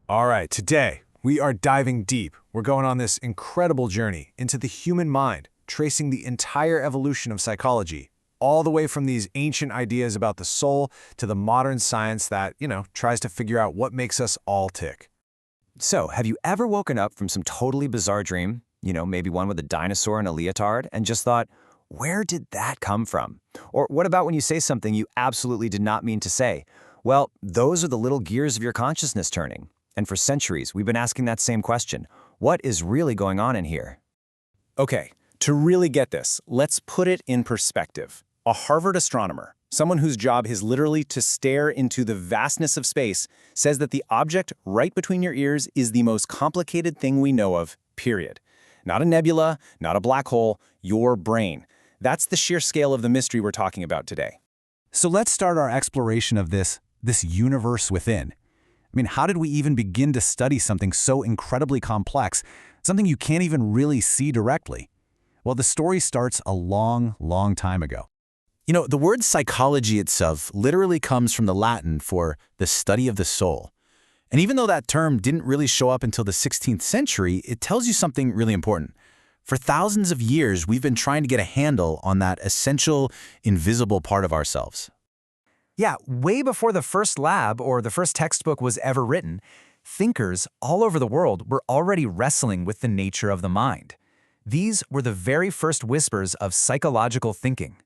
All right, today we are diving deep. We're going on this incredible journey into the human mind, tracing the entire evolution of psychology, all the way from these ancient ideas about the soul to the modern science that, tries to figure out what makes us all tick. So, have you ever woken up from some totally bizarre dream, maybe one with a dinosaur and a leotard, and just thought, where did that come from? Or what about when you say something you absolutely did not mean to say? Well, those are the little gears of your consciousness turning. And for centuries, we've been asking that same question. What is really going on in here? Okay, to really get this, let's put it in perspective. A Harvard astronomer, someone whose job is literally to stare into the vastness of space, says that the object right between your ears is the most complicated thing we know of, period. Not a nebula, not a black hole, your brain. That's the sheer scale of the mystery we're talking about today. So let's start our exploration of this universe within. How did we even begin to study something so incredibly complex, something you can't even really see directly? Well, the story starts a long, long time ago. The word psychology itself literally comes from the Latin for the study of the soul. And even though that term didn't really show up until the 16th century, it tells you something really important. For thousands of years, we've been trying to get a handle on that essential, invisible part of ourselves. Yeah, way before the first lab or the first textbook was ever written, thinkers all over the world were already wrestling with the nature of the mind. These were the very first whispers of psychological thinking.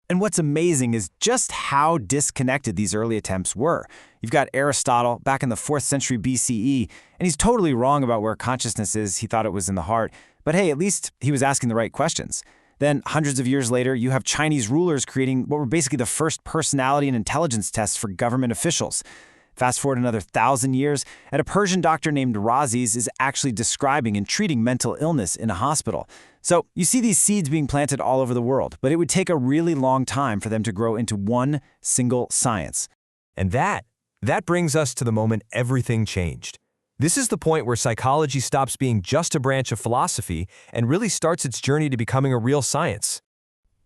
And what's amazing is just how disconnected these early attempts were. You've got Aristotle back in the 4th century BCE, and he's totally wrong about where consciousness is. He thought it was in the heart. But hey, at least he was asking the right questions. Then, hundreds of years later, you have Chinese rulers creating what were basically the first personality and intelligence tests for government officials. Fast forward another 1,000 years, and a Persian doctor named Rhazes is actually describing and treating mental illness in a hospital. So you see these seeds being planted all over the world, but it would take a really long time for them to grow into one single science. And that brings us to the moment everything changed. This is the point where psychology stops being just a branch of philosophy and really starts its journey to becoming a real science.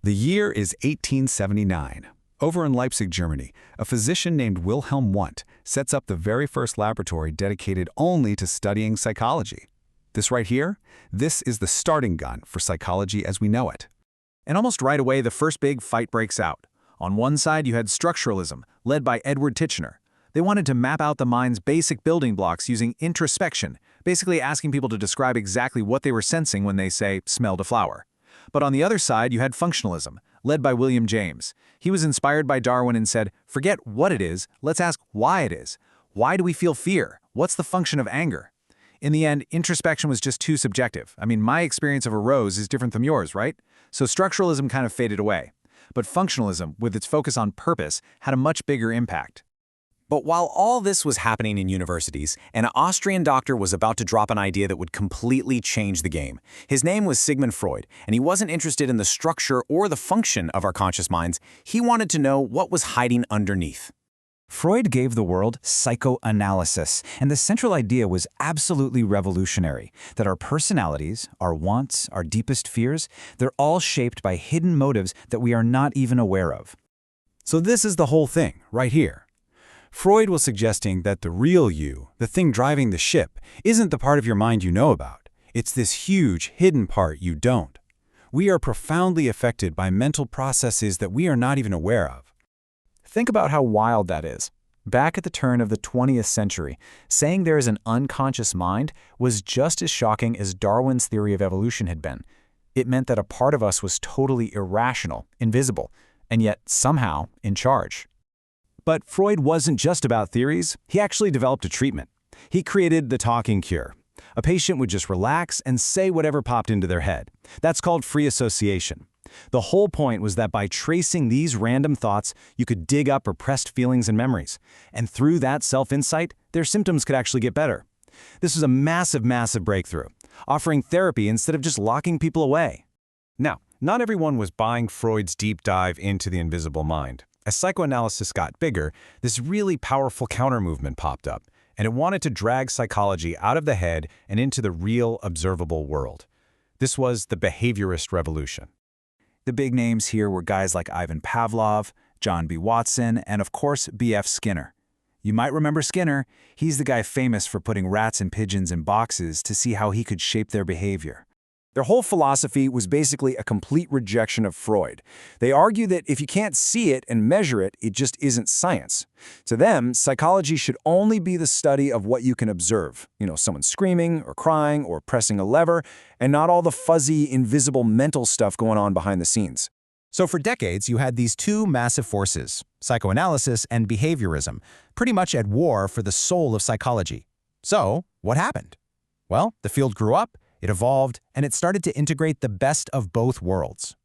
The year is 1879. Over in Leipzig, Germany, a physician named Wilhelm Wundt sets up the very first laboratory dedicated only to studying psychology. This right here, this is the starting gun for psychology as we know it. And almost right away, the first big fight breaks out. On one side, you had structuralism, led by Edward Titchener. They wanted to map out the mind's basic building blocks using introspection, basically asking people to describe exactly what they were sensing when they, say, smelled a flower. But on the other side, you had functionalism, led by William James. He was inspired by Darwin and said, forget what it is, let's ask why it is. Why do we feel fear? What's the function of anger? In the end, introspection was just too subjective. My experience of a rose is different from yours, right? So structuralism kind of faded away. But functionalism, with its focus on purpose, had a much bigger impact. But while all this was happening in universities, an Austrian doctor was about to drop an idea that would completely change the game. His name was Sigmund Freud, and he wasn't interested in the structure or the function of our conscious minds. He wanted to know what was hiding underneath. Freud gave the world psychoanalysis, and the central idea was absolutely revolutionary, that our personalities, our wants, our deepest fears, they're all shaped by hidden motives that we are not even aware of. So this is the whole thing, right here. Freud was suggesting that the real you, the thing driving the ship, isn't the part of your mind you know about. It's this huge, hidden part you don't. We are profoundly affected by mental processes that we are not even aware of. Think about how wild that is. Back at the turn of the 20th century, saying there is an unconscious mind was just as shocking as Darwin's theory of evolution had been. It meant that a part of us was totally irrational, invisible, and yet somehow in charge. But Freud wasn't just about theories. He actually developed a treatment. He created the talking cure. A patient would just relax and say whatever popped into their head. That's called free association. The whole point was that by tracing these random thoughts, you could dig up repressed feelings and memories. And through that self-insight, their symptoms could actually get better. This was a massive, massive breakthrough, offering therapy instead of just locking people away. Now, not everyone was buying Freud's deep dive into the invisible mind. As psychoanalysis got bigger, this really powerful counter-movement popped up, and it wanted to drag psychology out of the head and into the real, observable world. This was the behaviorist revolution. The big names here were guys like Ivan Pavlov, John B. Watson, and of course B.F. Skinner. You might remember Skinner. He's the guy famous for putting rats and pigeons in boxes to see how he could shape their behavior. Their whole philosophy was basically a complete rejection of Freud. They argue that if you can't see it and measure it, it just isn't science. To them, psychology should only be the study of what you can observe. Someone screaming or crying or pressing a lever, and not all the fuzzy, invisible mental stuff going on behind the scenes. So for decades, you had these two massive forces, psychoanalysis and behaviorism, pretty much at war for the soul of psychology. So, what happened? Well, the field grew up, it evolved, and it started to integrate the best of both worlds.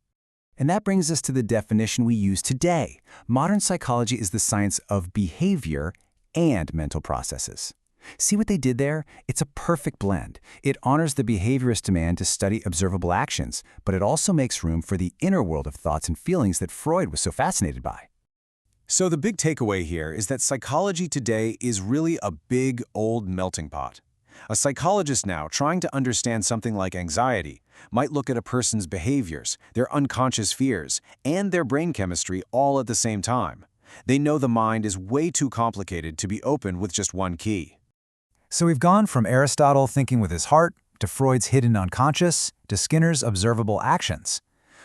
And that brings us to the definition we use today. Modern psychology is the science of behavior and mental processes. See what they did there? It's a perfect blend. It honors the behaviorist demand to study observable actions, but it also makes room for the inner world of thoughts and feelings that Freud was so fascinated by. So the big takeaway here is that psychology today is really a big, old melting pot. A psychologist now, trying to understand something like anxiety, might look at a person's behaviors, their unconscious fears, and their brain chemistry all at the same time. They know the mind is way too complicated to be opened with just one key. So we've gone from Aristotle thinking with his heart, to Freud's hidden unconscious, to Skinner's observable actions.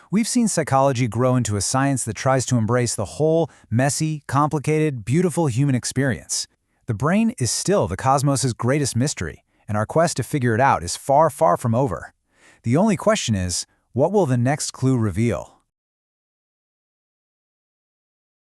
We've seen psychology grow into a science that tries to embrace the whole messy, complicated, beautiful human experience. The brain is still the cosmos' greatest mystery, and our quest to figure it out is far, far from over. The only question is, what will the next clue reveal?